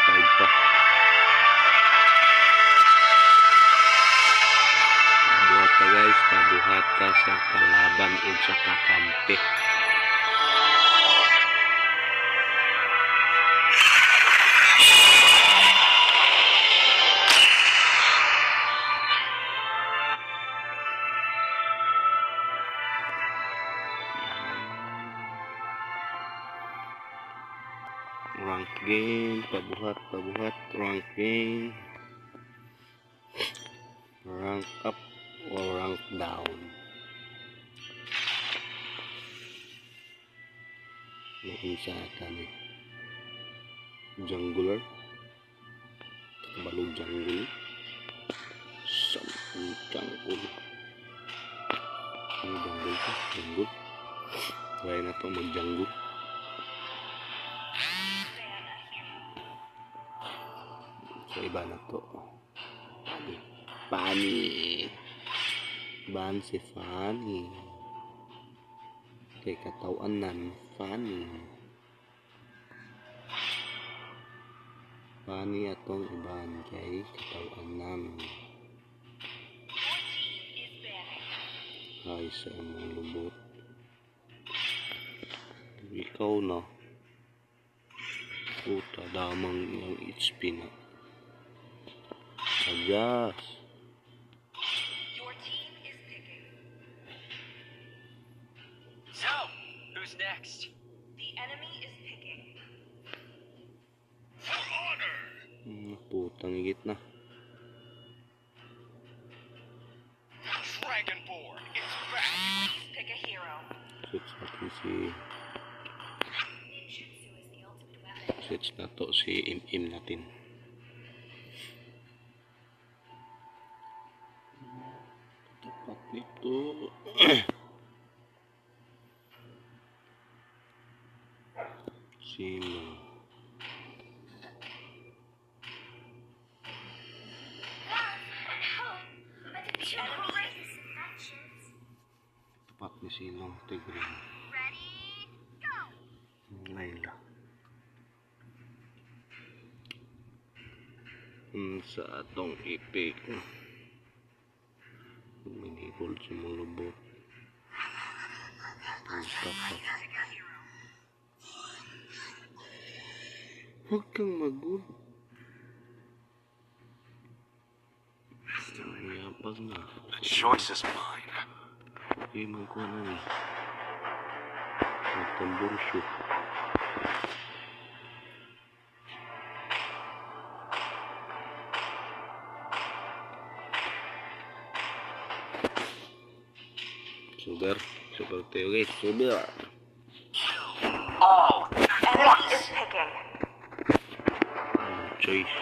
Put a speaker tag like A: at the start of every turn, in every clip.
A: side pa. Buhat ta guys, pabuhat ta sa kalaban o sa kakampi. Rank game, pabuhat, rank game, rank up or rank down. Naunsa ka ni jungler, balog jungle, sampung jungle. Ini jungle ka, jungle. Try na to mag-jungle. So iba na to. Fanny. Ban si Fanny. Kay katawanan Fanny. Fanny atong iban kay katawanan. Ay sa imong lubot. Ikaw na. Puta damang yung HP na. Agas.
B: Your team is picking. So, who's next? The enemy is picking.
C: For honor.
A: Putang higit na.
C: Dragonborn is back.
B: Please pick a hero.
A: Switch natin si...
B: Ninjutsu is the ultimate weapon.
A: Switch na to si Im natin. Tapat nito. Sino? Tapat ni Sinong Tigre. Layla. Sa atong ipik. Minigol sa mga lubot. Punta pa. Huwag kang magod. Mayapag na.
C: The choice is mine.
A: Hindi mo ko na eh. Nagtambor siya. Super teori, super.
B: All. Enemy is picking.
A: Choice.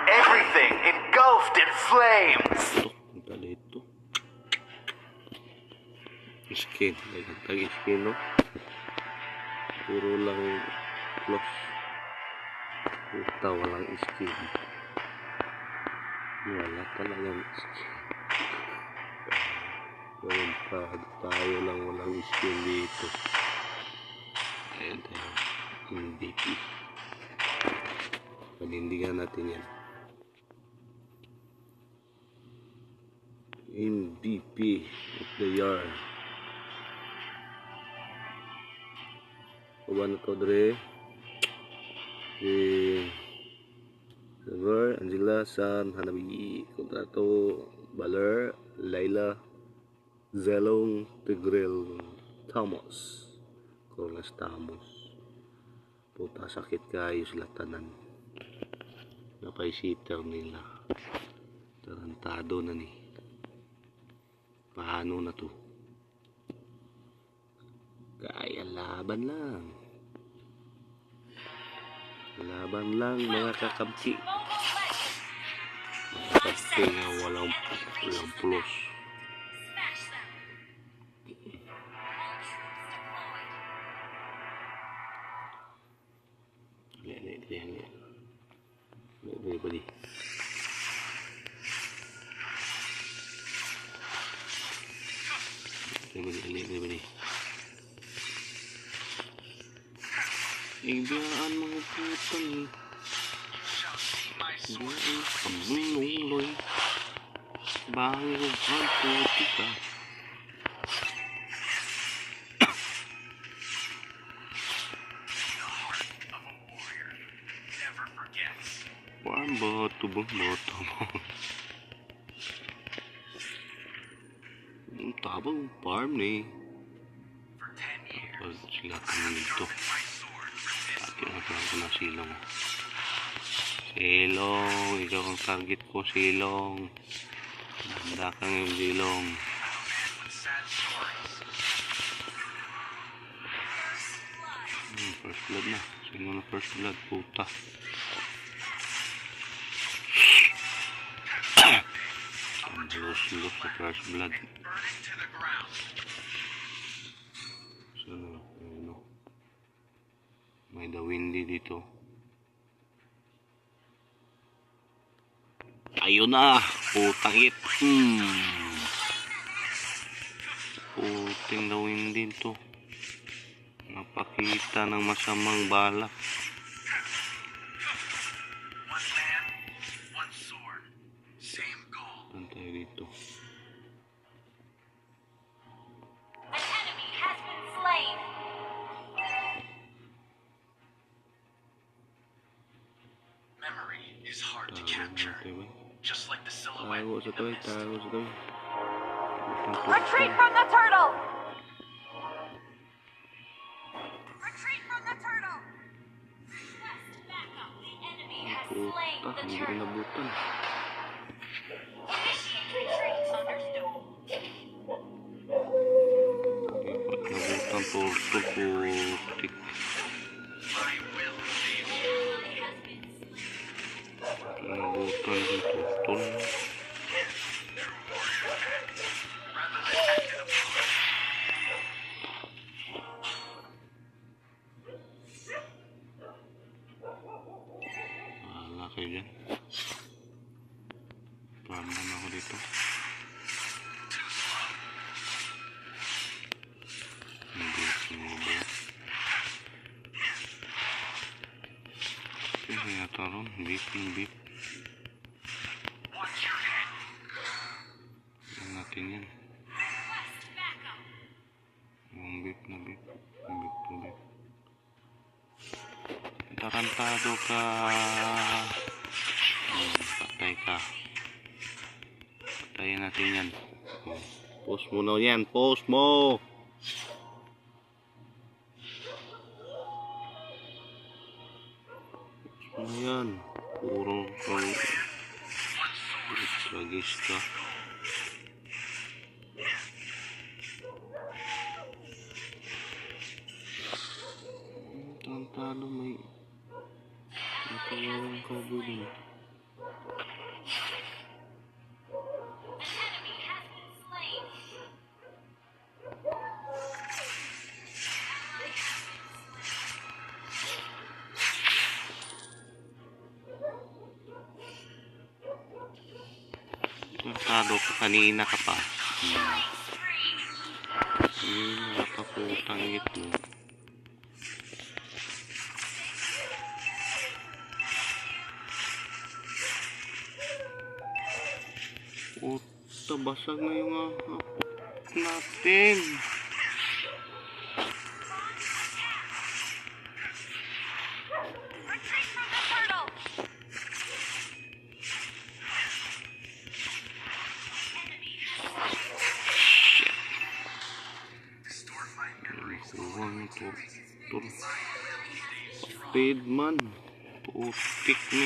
C: Everything engulfed in flames.
A: Ito, ang tala ito. Skin, nagtag skin, no? Puro lang close. Puta, walang skin. Wala talagang skin. Gawin pa, tayo lang walang skin dito. Ayan tayo, MVP. Panindigan natin yan. MVP of the year. Kuha na to dre. Trevor, Angela, San, Hanabi, Kontrato, Baler, Layla, Zelong, Tigrel, Thomas, Corlas Thomas. Puta sakit kayo sila tanan. Napay-sitter nila. Tarantado na ni. Paano na to? Kaya laban lang. Laban lang mga kakampi. Mga kakampi nga walang plus. Everybody. Everybody. Ibiyaan mga putang eh.
C: Shall see my sword.
A: Ibiyaan kamulungloy. Bangin ko ang puti ka.
C: The heart of a warrior never forgets.
A: Parang boto mo. Ang tabang farm eh.
C: For 10 years,
A: Pag sila kami dito.
C: my sword for this.
A: Kinakaroon ko ng silong. Silong, ikaw ang target ko, silong. Handa kang yung silong.
C: I'm a man with sad stories.
A: First blood na. Sino na first blood? Puta. Ang los sa first blood.
C: Burning to the ground.
A: Sana, ano. May the windy dito. Ayun na! Putangit! Puting the windy to. Napakita ng masamang balak.
C: One man, one sword. Same goal.
A: Saan tayo dito?
B: An enemy has been slain.
C: Memory is hard to
A: Tago
C: capture.
A: natin ba?
C: Just like the silhouette
A: Tago sa
C: in the
A: tayo,
C: mist.
A: tago sa tayo.
B: Retreat from the turtle. Retreat from the turtle. Request backup. The enemy has slain
A: Puta,
B: the
A: hindi ko
B: turtle.
A: nabutan.
B: Initiate retreat. Understood.
A: Hindi ko nabutan to putik.
C: I will save you.
B: Ally has been slain.
A: Nabutan dito. Tol.
C: Rather than act in a push.
A: Wala kayo dyan. Paman ako dito.
C: Too slow.
A: Hindi ko ba? Kaya yata ron. Beep.
C: Watch your head.
A: Yan natin yan.
B: Request backup.
A: Yung beep. Tarantado ka. Patay ka. Patayin natin yan. Post mo na yan. Post mo. Post mo yan. Puro kang tragista. Tarantado may nakawawang kabulin.
B: An enemy has been slain.
A: Tarantado ka, kanina ka pa.
B: Killing spree.
A: Kanina ka, putang ito. Puta, basag na yung hapok natin.
B: Retreat from the turtle. Enemy has
C: Distort my memories.
A: Kuwang ito. Speed man. Putik ni.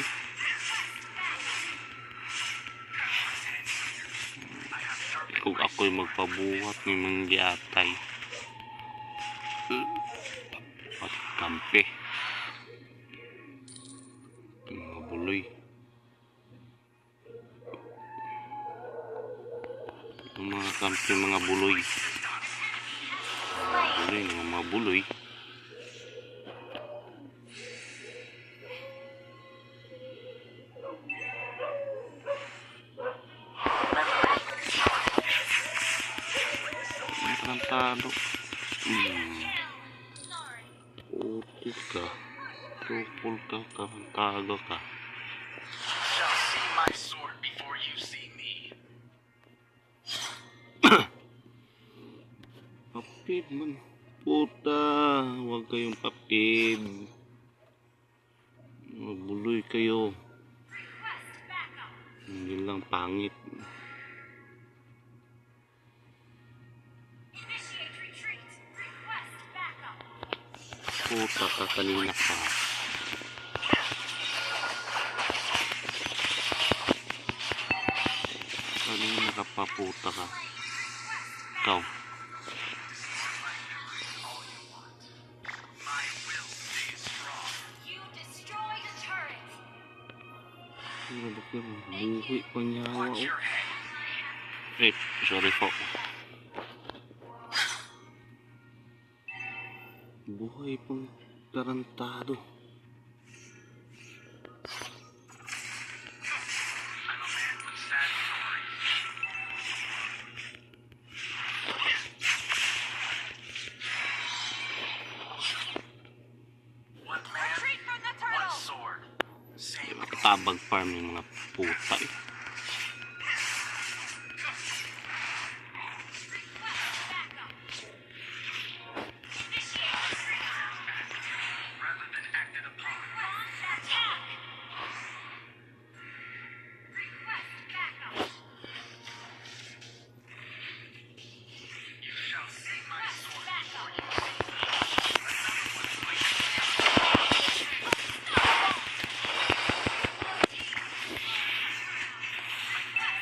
A: Kung ako'y magpabuhat ng mga giatay. At kampi. Mga buloy. Yung mga kampi, mga buloy. Mga buloy. Tarantado.
B: Sorry.
A: Putik ka. Tukol ka, tarantado ka.
C: Shall see my sword before you see me.
A: Papid man. Puta, huwag kayong papid. Mabuloy kayo.
B: Request backup.
A: Hindi lang pangit.
B: Initiate retreat. Request backup.
A: Puta ka, kanina pa. Kanina ka pa, puta ka. Ikaw.
C: My will stays strong.
B: You destroyed a turret.
A: Ano ba ka? Buhay pa niya ako.
C: Watch your head.
A: Eh, sorry po. Buhay pang tarantado.
C: I'm a man with sad stories. One man,
B: Retreat from the
C: one
B: turtle.
C: sword. Same
A: Tabag farm yung mga puta eh.
C: rather than acted upon.
B: Attack. Request backup.
C: You shall see my
B: Request
C: sword
B: backup.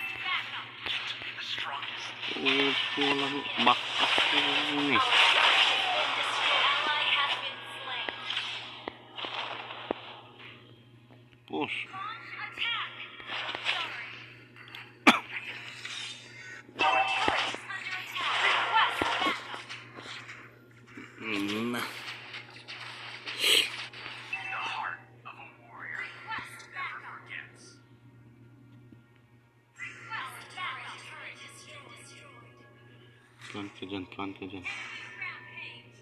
C: the strongest.
A: Oh, walang backup yun eh.
B: Ally has been slain.
A: Push.
B: Launch attack. Sorry. Our turret is under attack. Request backup.
A: Na.
C: The heart of a warrior
B: Request
C: never
B: backup.
C: forgets.
B: Request backup. Turret has been destroyed.
A: Plan ka dyan, plan ka dyan.
B: Enemy rampage.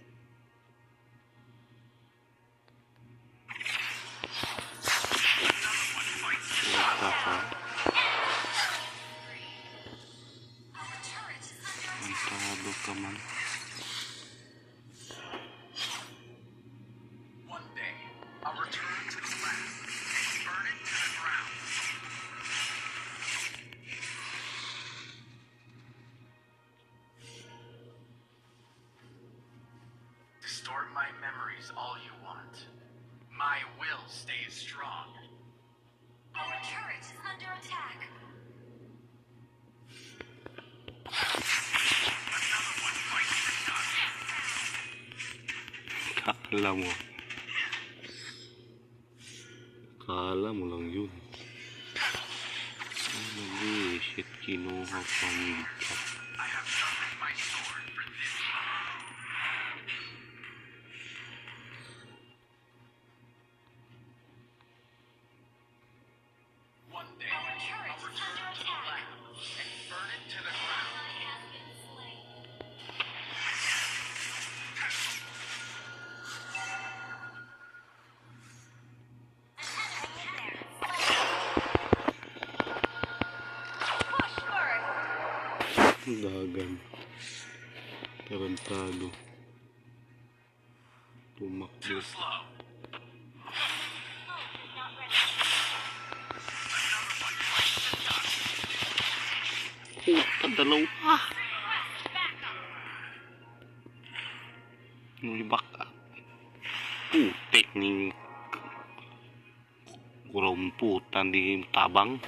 A: Puta ka.
B: Our turret is under attack.
A: Tarantado ka man.
C: One day, I'll return to the lab and burn it to the ground. Distort my memories all you want. My will stays strong.
B: Our turret is under attack.
C: Another one bites the dust.
A: Kala mo. Kala mo lang yun. Ay, shit, kinuha pa midcap.
C: I have sharpened my sword for this time. One day,
B: Our turret
C: I'll
B: is
C: return
B: under
C: to the
B: attack.
C: lab and burn it to the ground.
B: Ally has been slain. An enemy there. Push first.
A: Dagan. Tarantado. Tumakbo.
C: Too slow.
B: Not ready.
C: Another one bites the dust.
A: Puta, dalawa.
B: Request backup.
A: May backup. Putik ni kurang puta di tabang.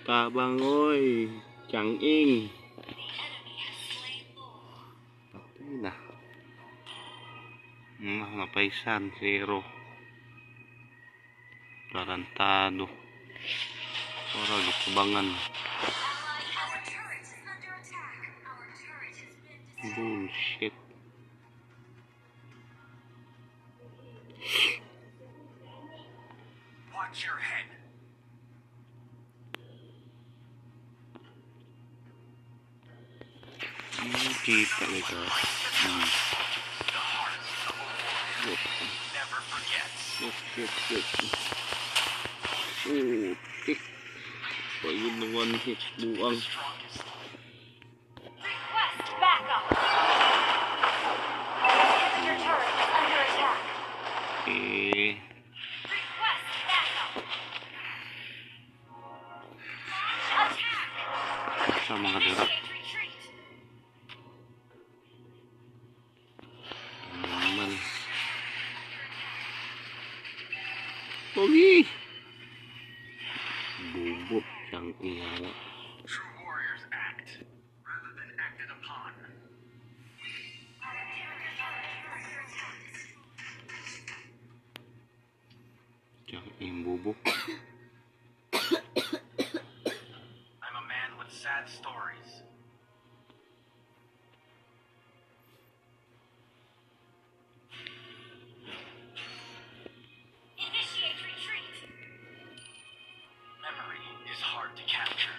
A: Tabang oy. Chang ing.
B: The enemy has slain Lord.
A: Patay na. Napaisan. Zero. Tarantado. Para lukubangan.
B: Our turret is under attack. Our turret has been destroyed.
A: Bullshit.
C: Watch your head.
A: Kita nito.
C: The heart of a never forgets.
A: Putik. Pa yun na one hit buang.
C: Strongest.
B: Request backup. Your turret is under attack. Request backup. Attack.
A: Sa mga dira.
B: Initiate retreat.
A: Naman. Pogi! Bubot siyang iyawa.
C: True warriors act rather than acted upon.
A: Siyang imbubok.
C: I'm a man with sad stories.
B: Initiate retreat.
C: Memory is hard to capture,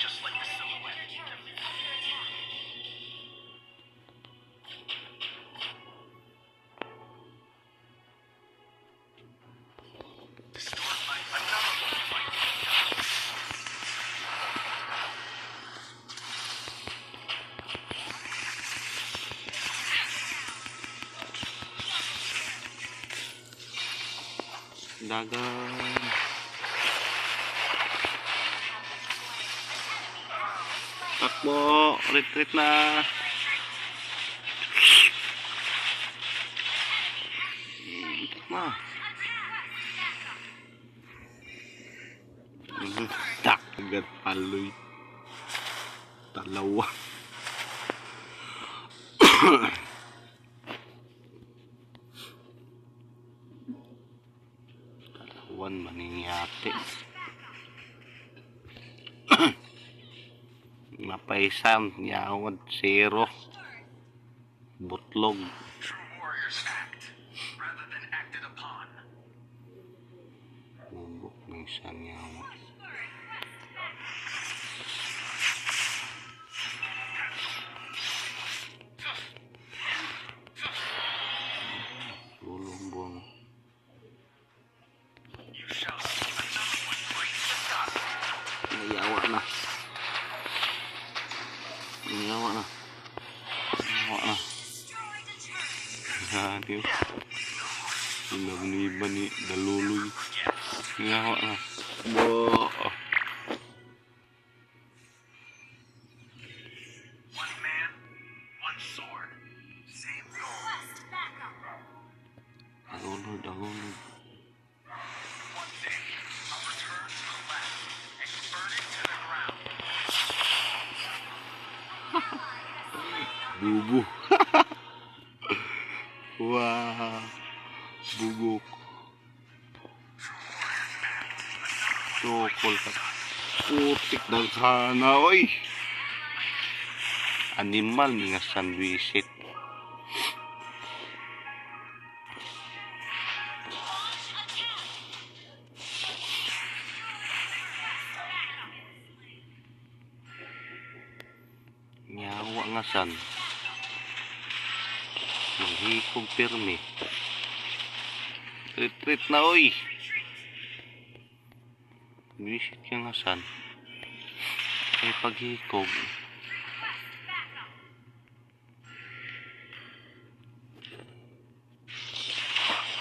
C: just like the silhouette.
B: Your turret is under attack.
C: Distort my another one might be done.
A: Dagan. Takbo. Retreat na. Dagat paloy. Talawa. Talawan maningati. Mapaisan, yawad, zero. Butlog.
C: True warriors act rather than acted upon.
A: Bubok ng isang yawad. Sulong-bong.
C: You shall see another one break the dust.
A: Nayawa na. Nayawa na. Nayawa na.
B: Destroy the turret.
A: Hati. Sinabniban ni Daluloy. Nayawa na. Bo.
C: One man, one sword, same goal.
B: Request backup.
A: Dalulod, dalulod.
C: One day, I'll return to the lab and burn it to the ground.
A: Bubu. Wah. Bugok. Sokol ka. Putik daghana, oy. Animal nga sandwisit. Nyawa nga san. Manghikog pirmi. Retreat na, oy. Visit ka nga san. Ay paghikog.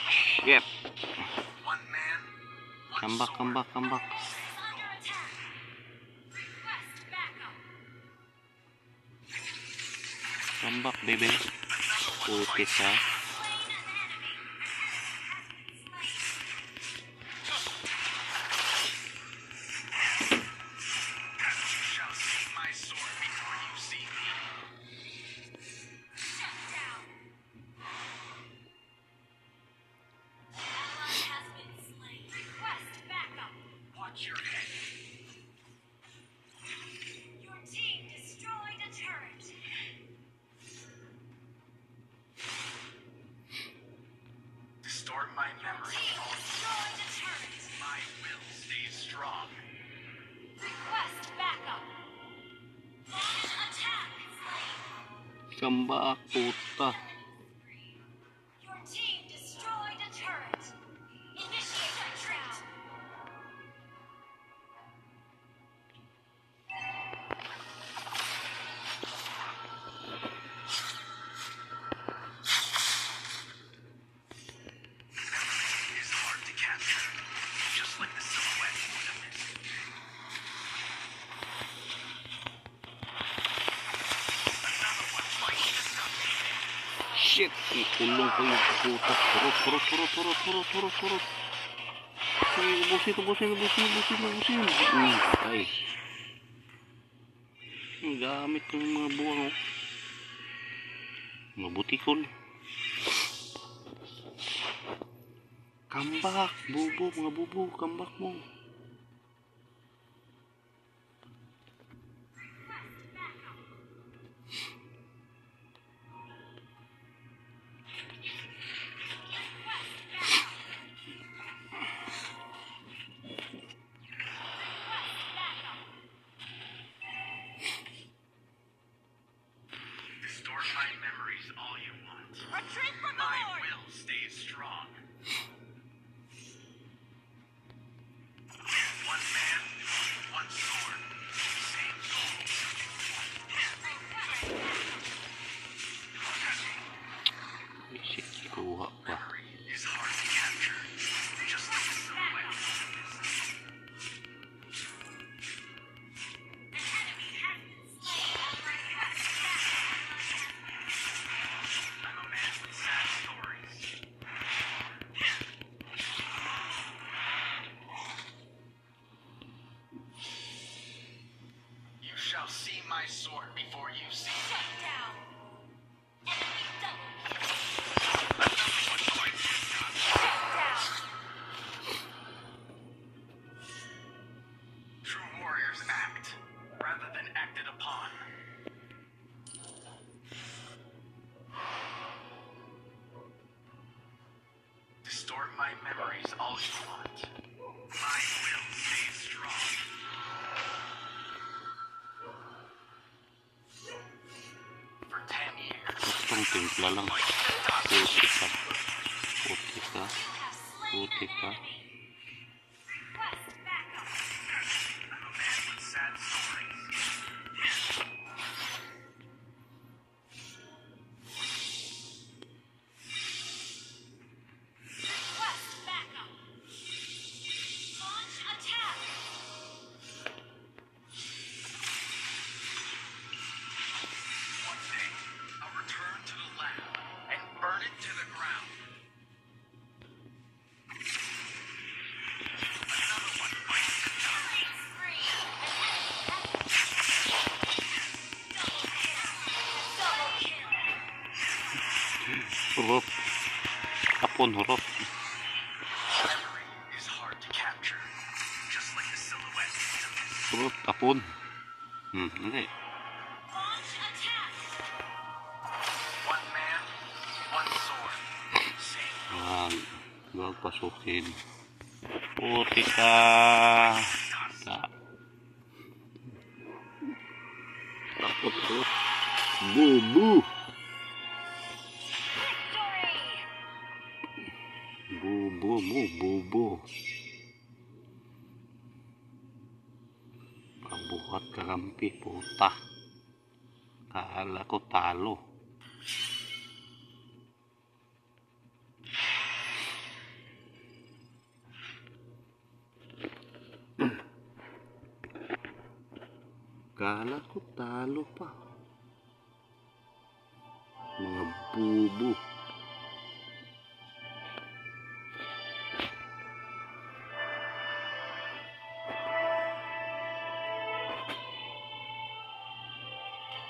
A: Shit.
C: One man, one
A: Come back, come back, come back.
B: Under attack. Request backup.
A: Come back, baby. Putik ha.
C: You shall see my sword before you see me.
B: Shut down. Ally has been slain. Request backup.
C: Watch your head.
B: Your team destroyed a turret.
C: Distort my memory.
B: Team destroyed a turret.
C: My will stays strong.
B: Request backup. Launch attack.
A: Come back, puta.
B: Your team
A: Shit! Kulong pa yung puta. Turot. Ubusin. Ay. Ang gamit ng mga buwang. Oh. Mga butikol. Kambak. Mga bubo. Kambak mo.
C: Distort my memories all you want.
B: Retreat from the
C: My
B: Lord!
C: will stays strong. One man, one sword, same goal.
A: Shit, kuha pa.
C: Memory is hard to capture, just like a silhouette. I'm a man with sad stories. You shall see my sword before you see me.
B: Shut down! Enemy double kill! Shut down!
C: True warriors act rather than acted upon. Distort my memories all you want. My will stays strong. For 10 years,
A: Itong timpla lang. Puti ka.
B: You have slain
A: Puti
B: an
A: ka.
B: enemy! Request backup!
C: I'm a man with sad stories.
B: Request backup! Launch attack!
C: One day, I'll return to the lab and burn it to the ground. Another one bites the dust.
B: Killing spree! Double kill!
A: Hurot. Hapon, hurot.
C: Memory is hard to capture, just like the silhouette.
A: Hurot, hapon. Hindi.
B: Launch attack!
C: One man, one sword, same
A: Huwag pasukin. Puti ka. Takot, hurot. Bubu.
B: Victory!
A: Bubo. Pabuhat karampi, puta. Kala ko talo. Kala ko talo pa. Mga bubo.